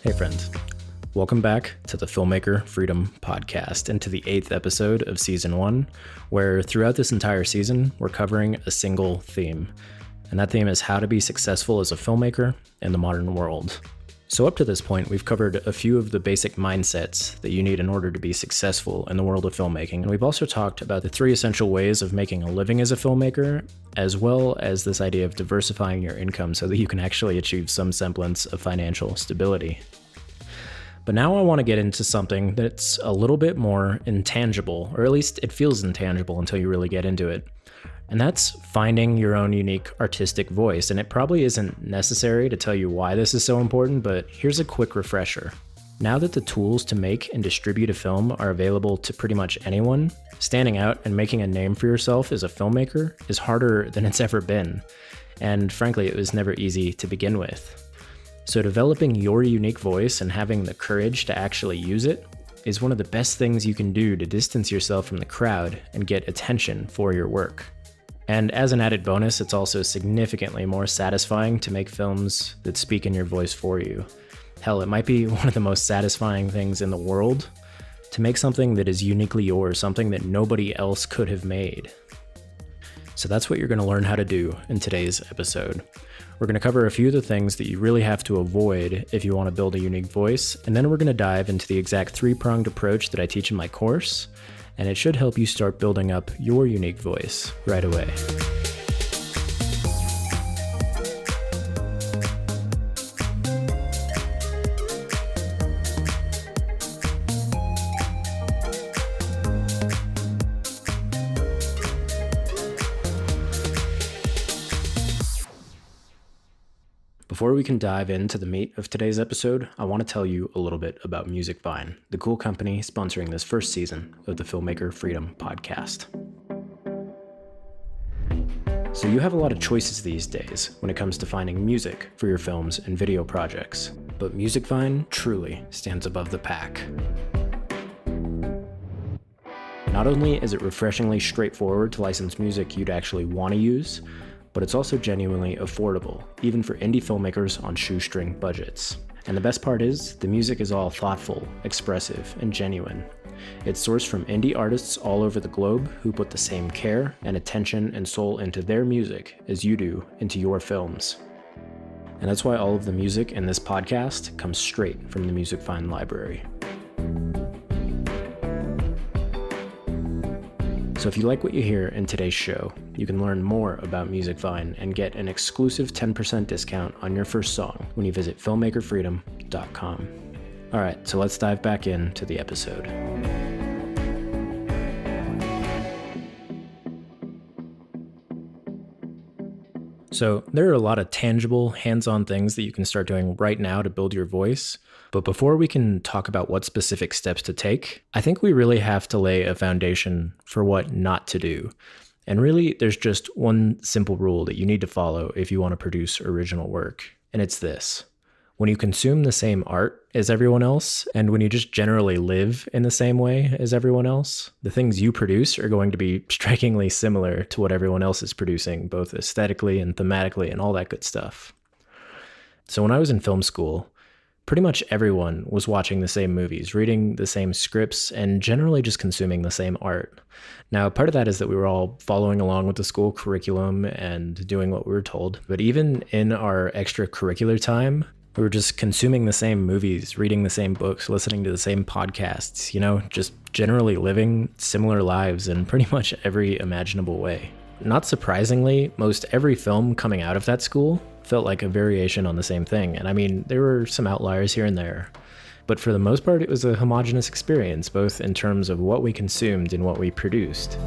Hey friends, welcome back to the Filmmaker Freedom Podcast and to the 8th episode of Season 1, where throughout this entire season, we're covering a single theme. And that theme is how to be successful as a filmmaker in the modern world. So up to this point, we've covered a few of the basic mindsets that you need in order to be successful in the world of filmmaking. And we've also talked about the 3 essential ways of making a living as a filmmaker, as well as this idea of diversifying your income so that you can actually achieve some semblance of financial stability. But now I want to get into something that's a little bit more intangible, or at least it feels intangible until you really get into it. And that's finding your own unique artistic voice. And it probably isn't necessary to tell you why this is so important, but here's a quick refresher. Now that the tools to make and distribute a film are available to pretty much anyone, standing out and making a name for yourself as a filmmaker is harder than it's ever been. And frankly, it was never easy to begin with. So developing your unique voice and having the courage to actually use it is one of the best things you can do to distance yourself from the crowd and get attention for your work. And as an added bonus, it's also significantly more satisfying to make films that speak in your voice for you. Hell, it might be one of the most satisfying things in the world to make something that is uniquely yours, something that nobody else could have made. So that's what you're going to learn how to do in today's episode. We're going to cover a few of the things that you really have to avoid if you want to build a unique voice, and then we're going to dive into the exact 3-pronged approach that I teach in my course, and it should help you start building up your unique voice right away. Before we can dive into the meat of today's episode, I want to tell you a little bit about Musicvine, the cool company sponsoring this first season of the Filmmaker Freedom Podcast. So you have a lot of choices these days when it comes to finding music for your films and video projects, but Musicvine truly stands above the pack. Not only is it refreshingly straightforward to license music you'd actually want to use, but it's also genuinely affordable, even for indie filmmakers on shoestring budgets. And the best part is, the music is all thoughtful, expressive, and genuine. It's sourced from indie artists all over the globe who put the same care and attention and soul into their music as you do into your films. And that's why all of the music in this podcast comes straight from the Musicvine library. So if you like what you hear in today's show, you can learn more about Musicvine and get an exclusive 10% discount on your first song when you visit filmmakerfreedom.com. All right, so let's dive back into the episode. So there are a lot of tangible, hands-on things that you can start doing right now to build your voice. But before we can talk about what specific steps to take, I think we really have to lay a foundation for what not to do. And really, there's just one simple rule that you need to follow if you want to produce original work. And it's this. When you consume the same art as everyone else, and when you just generally live in the same way as everyone else, the things you produce are going to be strikingly similar to what everyone else is producing, both aesthetically and thematically and all that good stuff. So when I was in film school, pretty much everyone was watching the same movies, reading the same scripts, and generally just consuming the same art. Now, part of that is that we were all following along with the school curriculum and doing what we were told. But even in our extracurricular time, we were just consuming the same movies, reading the same books, listening to the same podcasts, just generally living similar lives in pretty much every imaginable way. Not surprisingly, most every film coming out of that school felt like a variation on the same thing. And I mean, there were some outliers here and there. But for the most part, it was a homogeneous experience, both in terms of what we consumed and what we produced.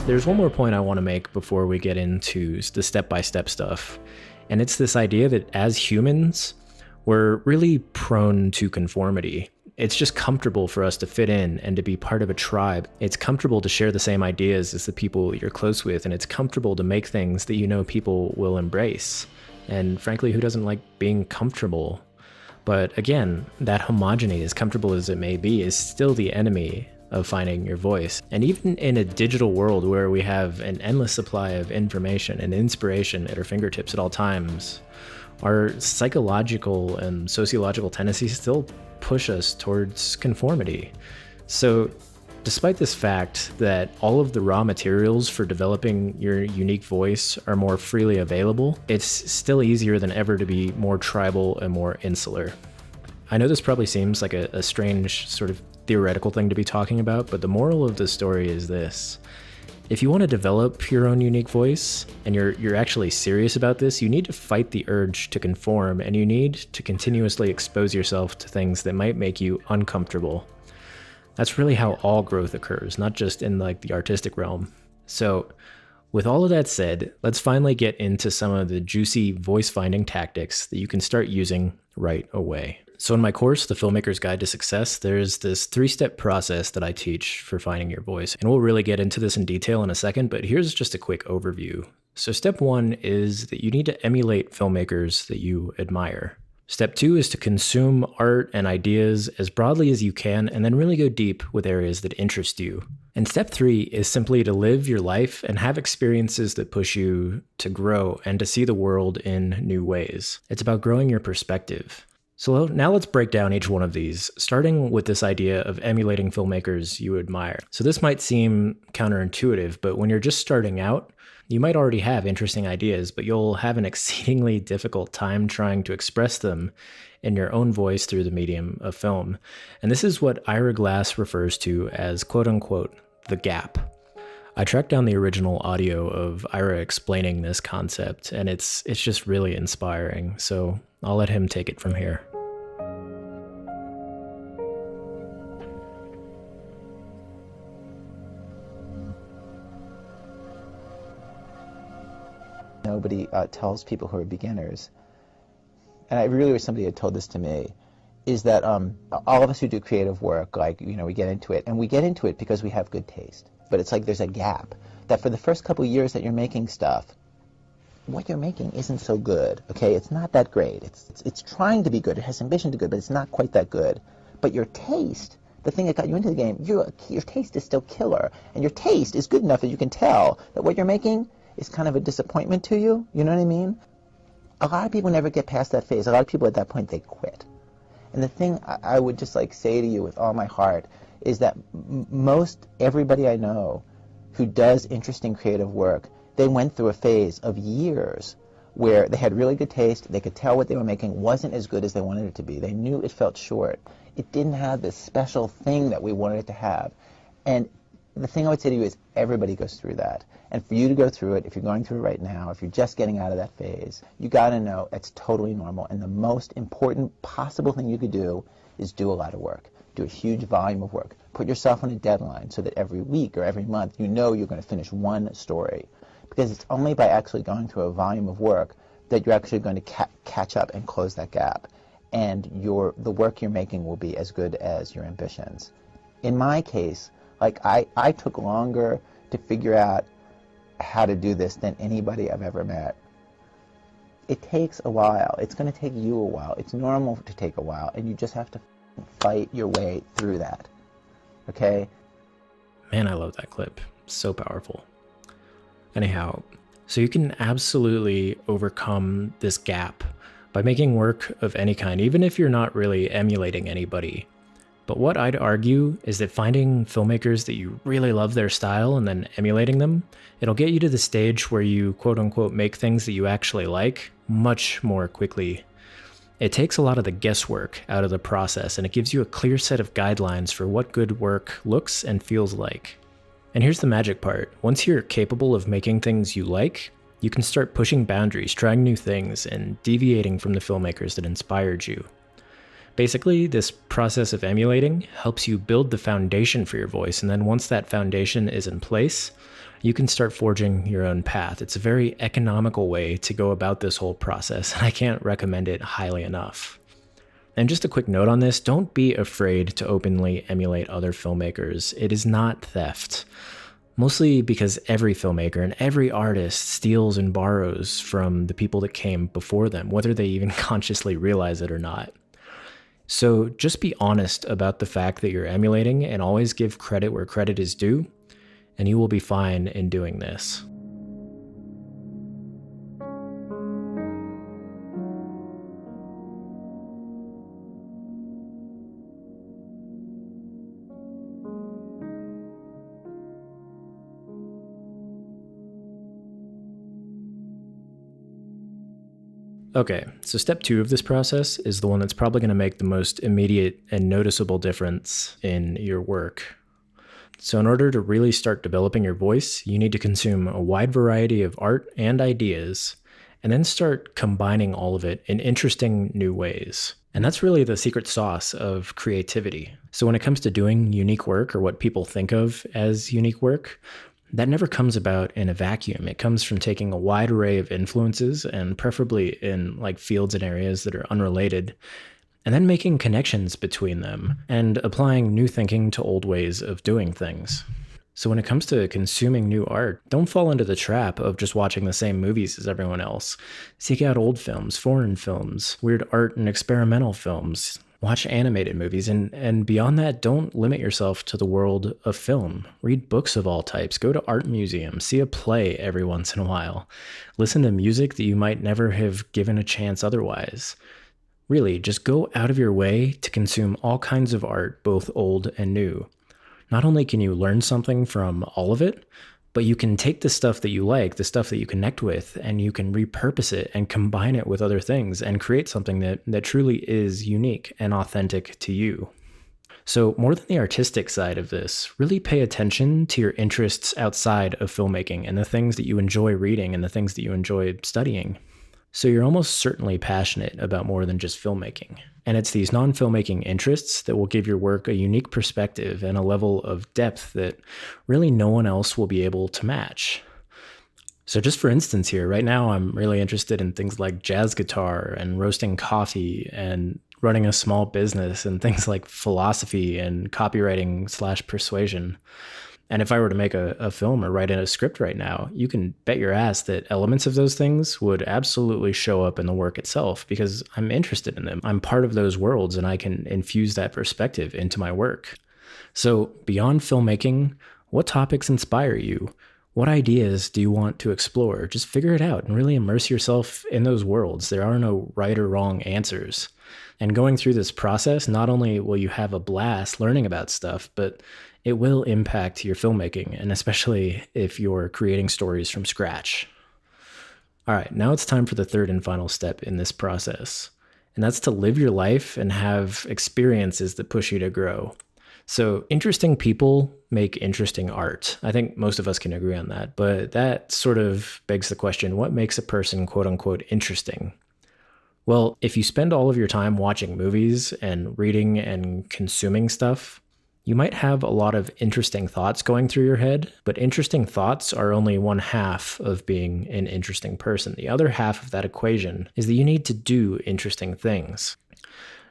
There's one more point I want to make before we get into the step-by-step stuff. And it's this idea that as humans, we're really prone to conformity. It's just comfortable for us to fit in and to be part of a tribe. It's comfortable to share the same ideas as the people you're close with, and it's comfortable to make things that you know people will embrace. And frankly, who doesn't like being comfortable? But again, that homogeny, as comfortable as it may be, is still the enemy of finding your voice. And even in a digital world where we have an endless supply of information and inspiration at our fingertips at all times, our psychological and sociological tendencies still push us towards conformity. So despite this fact that all of the raw materials for developing your unique voice are more freely available, it's still easier than ever to be more tribal and more insular. I know this probably seems like a strange sort of theoretical thing to be talking about, but the moral of the story is this. If you want to develop your own unique voice, and you're actually serious about this, you need to fight the urge to conform, and you need to continuously expose yourself to things that might make you uncomfortable. That's really how all growth occurs, not just in like the artistic realm. So with all of that said, let's finally get into some of the juicy voice finding tactics that you can start using right away. So in my course, The Filmmaker's Guide to Success, there's this 3-step process that I teach for finding your voice. And we'll really get into this in detail in a second, but here's just a quick overview. So step 1 is that you need to emulate filmmakers that you admire. Step 2 is to consume art and ideas as broadly as you can, and then really go deep with areas that interest you. And step 3 is simply to live your life and have experiences that push you to grow and to see the world in new ways. It's about growing your perspective. So now let's break down each one of these, starting with this idea of emulating filmmakers you admire. So this might seem counterintuitive, but when you're just starting out, you might already have interesting ideas, but you'll have an exceedingly difficult time trying to express them in your own voice through the medium of film. And this is what Ira Glass refers to as quote unquote, the gap. I tracked down the original audio of Ira explaining this concept, and it's just really inspiring. So I'll let him take it from here. Nobody tells people who are beginners, and I really wish somebody had told this to me, is that all of us who do creative work, like, we get into it, and we get into it because we have good taste. But it's like there's a gap, that for the first couple of years that you're making stuff, what you're making isn't so good, okay? It's not that great. It's trying to be good. It has ambition to be good, but it's not quite that good. But your taste, the thing that got you into the game, your taste is still killer, and your taste is good enough that you can tell that what you're making is kind of a disappointment to you. You know what I mean? A lot of people never get past that phase. A lot of people at that point, they quit. And the thing I would just like say to you with all my heart is that most everybody I know who does interesting creative work, they went through a phase of years where they had really good taste. They could tell what they were making wasn't as good as they wanted it to be. They knew it felt short. It didn't have this special thing that we wanted it to have. And the thing I would say to you is everybody goes through that. And for you to go through it, if you're going through it right now, if you're just getting out of that phase, you got to know it's totally normal. And the most important possible thing you could do is do a lot of work. Do a huge volume of work. Put yourself on a deadline so that every week or every month you know you're going to finish one story. Because it's only by actually going through a volume of work that you're actually going to catch up and close that gap. And the work you're making will be as good as your ambitions. In my case, like I took longer to figure out how to do this than anybody I've ever met. It takes a while. It's going to take you a while. It's normal to take a while, and you just have to fight your way through that. Okay? Man, I love that clip. So powerful. Anyhow, so you can absolutely overcome this gap by making work of any kind, even if you're not really emulating anybody. But what I'd argue is that finding filmmakers that you really love their style and then emulating them, it'll get you to the stage where you quote unquote make things that you actually like much more quickly. It takes a lot of the guesswork out of the process, and it gives you a clear set of guidelines for what good work looks and feels like. And here's the magic part. Once you're capable of making things you like, you can start pushing boundaries, trying new things, and deviating from the filmmakers that inspired you. Basically, this process of emulating helps you build the foundation for your voice, and then once that foundation is in place, you can start forging your own path. It's a very economical way to go about this whole process, and I can't recommend it highly enough. And just a quick note on this, don't be afraid to openly emulate other filmmakers. It is not theft. Mostly because every filmmaker and every artist steals and borrows from the people that came before them, whether they even consciously realize it or not. So just be honest about the fact that you're emulating and always give credit where credit is due, and you will be fine in doing this. Okay, so step 2 of this process is the one that's probably going to make the most immediate and noticeable difference in your work. So in order to really start developing your voice, you need to consume a wide variety of art and ideas, and then start combining all of it in interesting new ways. And that's really the secret sauce of creativity. So when it comes to doing unique work, or what people think of as unique work, that never comes about in a vacuum. It comes from taking a wide array of influences, and preferably in like fields and areas that are unrelated, and then making connections between them and applying new thinking to old ways of doing things. So when it comes to consuming new art, don't fall into the trap of just watching the same movies as everyone else. Seek out old films, foreign films, weird art and experimental films. Watch animated movies, and beyond that, don't limit yourself to the world of film. Read books of all types, go to art museums, see a play every once in a while. Listen to music that you might never have given a chance otherwise. Really, just go out of your way to consume all kinds of art, both old and new. Not only can you learn something from all of it, but you can take the stuff that you like, the stuff that you connect with, and you can repurpose it and combine it with other things and create something that truly is unique and authentic to you. So more than the artistic side of this, really pay attention to your interests outside of filmmaking and the things that you enjoy reading and the things that you enjoy studying. So you're almost certainly passionate about more than just filmmaking. And it's these non-filmmaking interests that will give your work a unique perspective and a level of depth that really no one else will be able to match. So just for instance here, right now I'm really interested in things like jazz guitar and roasting coffee and running a small business and things like philosophy and copywriting/persuasion. And if I were to make a film or write in a script right now, you can bet your ass that elements of those things would absolutely show up in the work itself because I'm interested in them. I'm part of those worlds and I can infuse that perspective into my work. So beyond filmmaking, what topics inspire you? What ideas do you want to explore? Just figure it out and really immerse yourself in those worlds. There are no right or wrong answers. And going through this process, not only will you have a blast learning about stuff, but it will impact your filmmaking, and especially if you're creating stories from scratch. All right, now it's time for the third and final step in this process, and that's to live your life and have experiences that push you to grow. So interesting people make interesting art. I think most of us can agree on that, but that sort of begs the question, what makes a person quote unquote interesting? Well, if you spend all of your time watching movies and reading and consuming stuff, you might have a lot of interesting thoughts going through your head, but interesting thoughts are only one half of being an interesting person. The other half of that equation is that you need to do interesting things.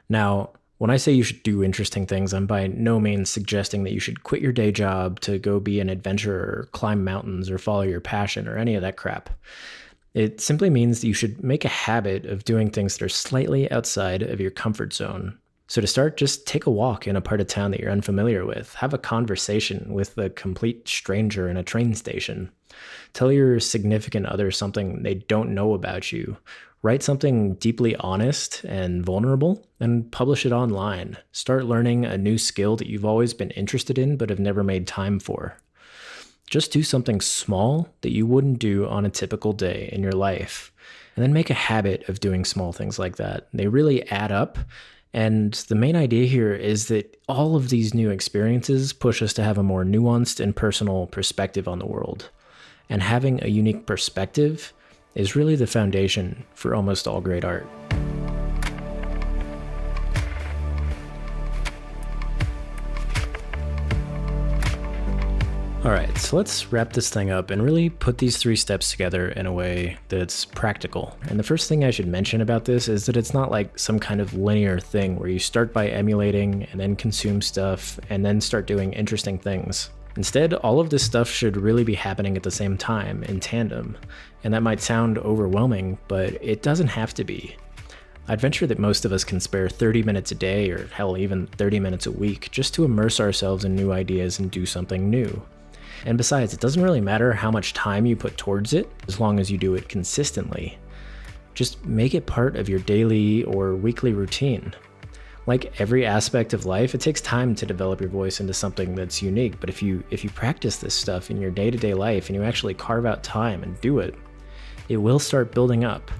Now, when I say you should do interesting things, I'm by no means suggesting that you should quit your day job to go be an adventurer, climb mountains, or follow your passion, or any of that crap. It simply means that you should make a habit of doing things that are slightly outside of your comfort zone. So to start, just take a walk in a part of town that you're unfamiliar with. Have a conversation with a complete stranger in a train station. Tell your significant other something they don't know about you. Write something deeply honest and vulnerable and publish it online. Start learning a new skill that you've always been interested in but have never made time for. Just do something small that you wouldn't do on a typical day in your life. And then make a habit of doing small things like that. They really add up. And the main idea here is that all of these new experiences push us to have a more nuanced and personal perspective on the world. And having a unique perspective is really the foundation for almost all great art. All right, so let's wrap this thing up and really put these 3 steps together in a way that's practical. And the first thing I should mention about this is that it's not like some kind of linear thing where you start by emulating and then consume stuff and then start doing interesting things. Instead, all of this stuff should really be happening at the same time, in tandem. And that might sound overwhelming, but it doesn't have to be. I'd venture that most of us can spare 30 minutes a day, or hell, even 30 minutes a week, just to immerse ourselves in new ideas and do something new. And besides, it doesn't really matter how much time you put towards it, as long as you do it consistently. Just make it part of your daily or weekly routine. Like every aspect of life, it takes time to develop your voice into something that's unique, but if you practice this stuff in your day-to-day life and you actually carve out time and do it, it will start building up.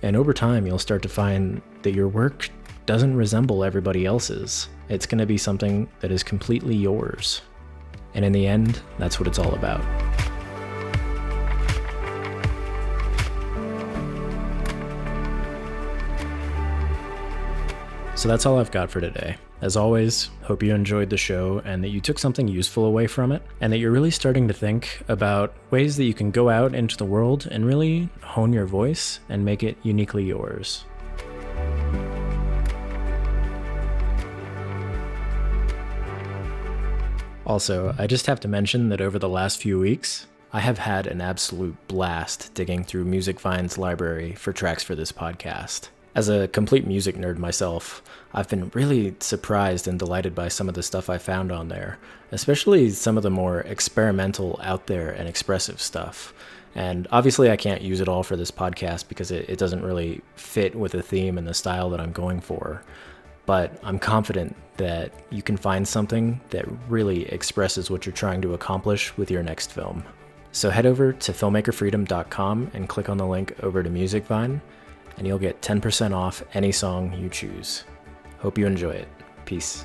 And over time, you'll start to find that your work doesn't resemble everybody else's. It's going to be something that is completely yours. And in the end, that's what it's all about. So that's all I've got for today. As always, hope you enjoyed the show and that you took something useful away from it, and that you're really starting to think about ways that you can go out into the world and really hone your voice and make it uniquely yours. Also, I just have to mention that over the last few weeks, I have had an absolute blast digging through MusicVine's library for tracks for this podcast. As a complete music nerd myself, I've been really surprised and delighted by some of the stuff I found on there, especially some of the more experimental, out there, and expressive stuff. And obviously I can't use it all for this podcast because it doesn't really fit with the theme and the style that I'm going for. But I'm confident that you can find something that really expresses what you're trying to accomplish with your next film. So head over to filmmakerfreedom.com and click on the link over to MusicVine, and you'll get 10% off any song you choose. Hope you enjoy it. Peace.